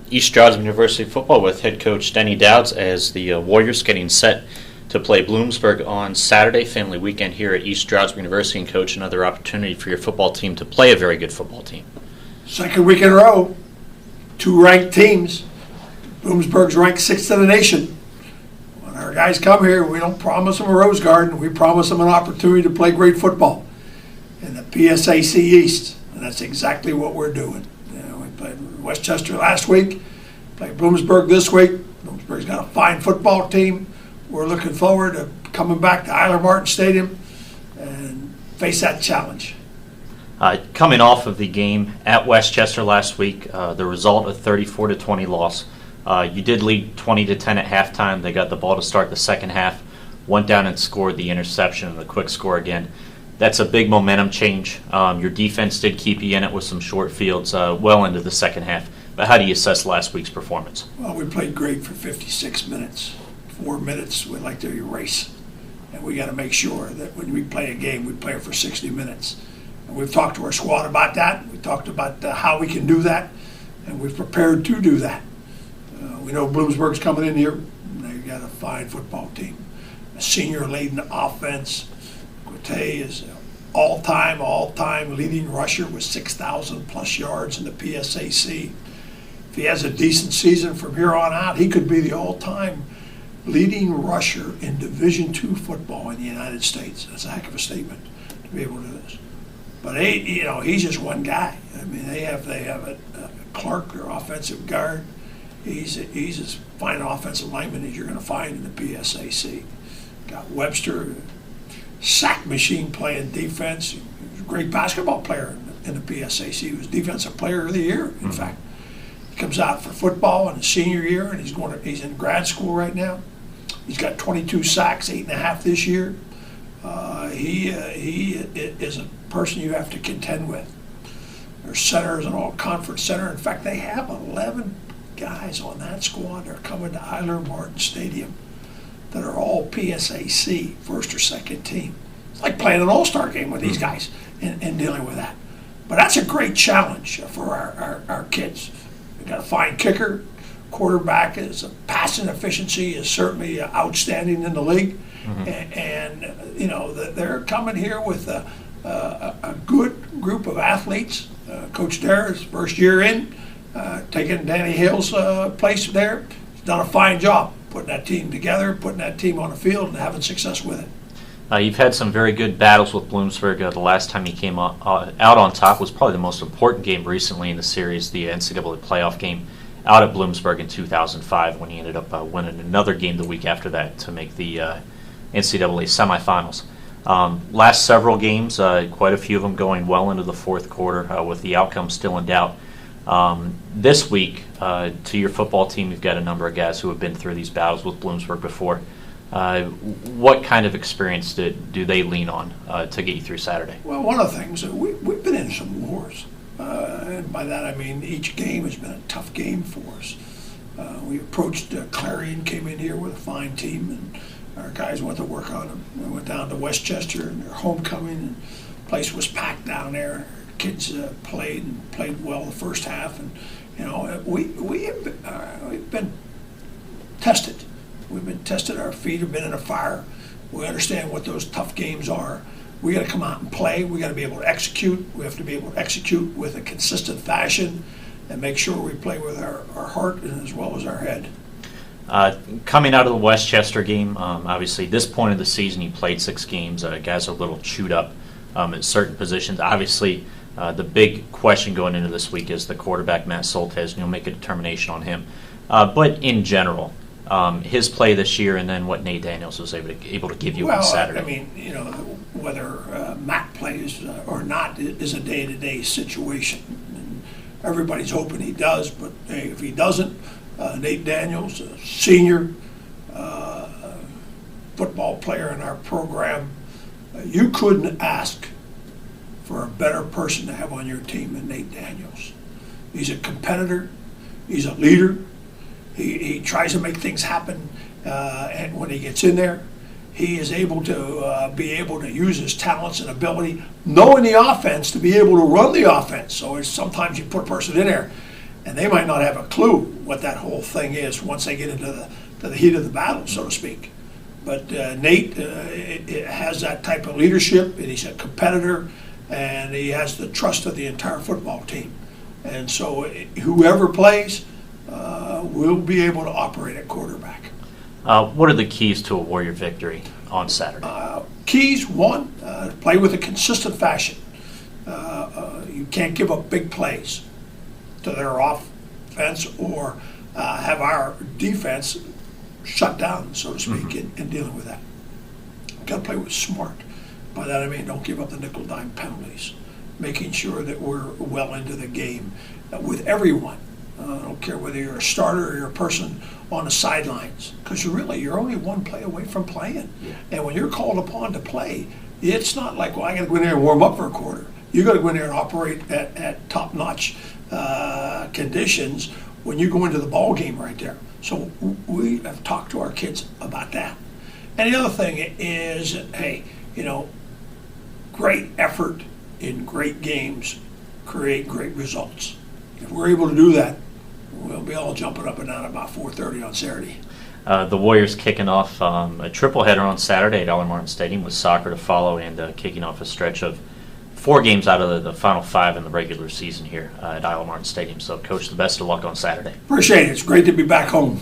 East Stroudsburg University football with head coach Denny Douds as the Warriors getting set to play Bloomsburg on Saturday, family weekend here at East Stroudsburg University. And coach, another opportunity for your football team to play a very good football team. Second week in a row, two ranked teams. Bloomsburg's ranked 6th in the nation. When our guys come here, we don't promise them a rose garden. We promise them an opportunity to play great football in the PSAC East, and that's exactly what we're doing. We played Westchester last week, played Bloomsburg this week. Bloomsburg's got a fine football team. We're looking forward to coming back to Eiler Martin Stadium and face that challenge. Coming off of the game at Westchester last week, the result a 34-20 loss. You did lead 20-10 at halftime. They got the ball to start the second half, went down and scored the interception and the quick score again. That's a big momentum change. Your defense did keep you in it with some short fields well into the second half. But how do you assess last week's performance? Well, we played great for 56 minutes. 4 minutes we'd like to erase. And we got to make sure that when we play a game, we play it for 60 minutes. And we've talked to our squad about that. We talked about how we can do that, and we've prepared to do that. We know Bloomsburg's coming in here. They've got a fine football team. A senior-laden offense. Guite is all-time leading rusher with 6,000-plus yards in the PSAC. If he has a decent season from here on out, he could be the all-time leading rusher in Division II football in the United States. That's a heck of a statement to be able to do this. But he's just one guy. I mean, they have a Clark, their offensive guard. He's as fine an offensive lineman as you're going to find in the PSAC. Got Webster, sack machine playing defense. He was a great basketball player in the PSAC. He was Defensive Player of the Year, in fact. He comes out for football in his senior year, and he's in grad school right now. He's got 22 sacks, 8.5 this year. He is a person you have to contend with. Their center is an all-conference center. In fact, they have 11 guys on that squad that are coming to Eiler Martin Stadium that are all PSAC, first or second team. It's like playing an all-star game with these guys and dealing with that. But that's a great challenge for our kids. We've got a fine kicker. Quarterback is passing efficiency is certainly outstanding in the league. And they're coming here with a good group of athletes. Coach Dara's first year in, taking Danny Hale's place there. He's done a fine job putting that team together, putting that team on the field, and having success with it. You've had some very good battles with Bloomsburg. The last time you came out on top was probably the most important game recently in the series, the NCAA playoff game out at Bloomsburg in 2005, when he ended up winning another game the week after that to make the NCAA semifinals. Last several games, quite a few of them going well into the fourth quarter with the outcome still in doubt. This week, to your football team, you've got a number of guys who have been through these battles with Bloomsburg before. What kind of experience do they lean on to get you through Saturday? Well, one of the things, we've been in some wars. And by that I mean each game has been a tough game for us. We approached Clarion, came in here with a fine team, and our guys went to work on them. We went down to Westchester and their homecoming, and the place was packed down there. Kids played well the first half, and we've been tested. We've been tested. Our feet have been in a fire. We understand what those tough games are. We got to come out and play. We got to be able to execute. We have to be able to execute with a consistent fashion and make sure we play with our heart as well as our head. Coming out of the Westchester game, obviously this point of the season you played 6 games. Guys are a little chewed up at certain positions. Obviously, the big question going into this week is the quarterback, Matt Soltesz, and you'll make a determination on him. But in general, his play this year and then what Nate Daniels was able to give you on Saturday. I mean, whether Matt plays or not is a day-to-day situation. And everybody's hoping he does, but hey, if he doesn't, Nate Daniels, a senior football player in our program, you couldn't ask for a better person to have on your team than Nate Daniels. He's a competitor. He's a leader. He tries to make things happen, and when he gets in there, he is able to use his talents and ability, knowing the offense, to be able to run the offense. So sometimes you put a person in there, and they might not have a clue what that whole thing is once they get into the heat of the battle, so to speak. But Nate has that type of leadership, and he's a competitor, and he has the trust of the entire football team. And so whoever plays will be able to operate at quarterback. What are the keys to a Warrior victory on Saturday? Keys, one, play with a consistent fashion. You can't give up big plays to their offense or have our defense shut down, so to speak, in dealing with that. Got to play with smart. By that I mean don't give up the nickel dime penalties, making sure that we're well into the game with everyone. I don't care whether you're a starter or you're a person on the sidelines, because you're only one play away from playing. Yeah. And when you're called upon to play, it's not like, well, I got to go in there and warm up for a quarter. You got to go in there and operate at top-notch conditions when you go into the ball game right there. So we have talked to our kids about that. And the other thing is, hey, great effort in great games create great results. If we're able to do that, we'll be all jumping up and down about 4:30 on Saturday. The Warriors kicking off a triple header on Saturday at Dollar Martin Stadium with soccer to follow, and kicking off a stretch of 4 games out of the final 5 in the regular season here at Dollar Martin Stadium. So, Coach, the best of luck on Saturday. Appreciate it. It's great to be back home.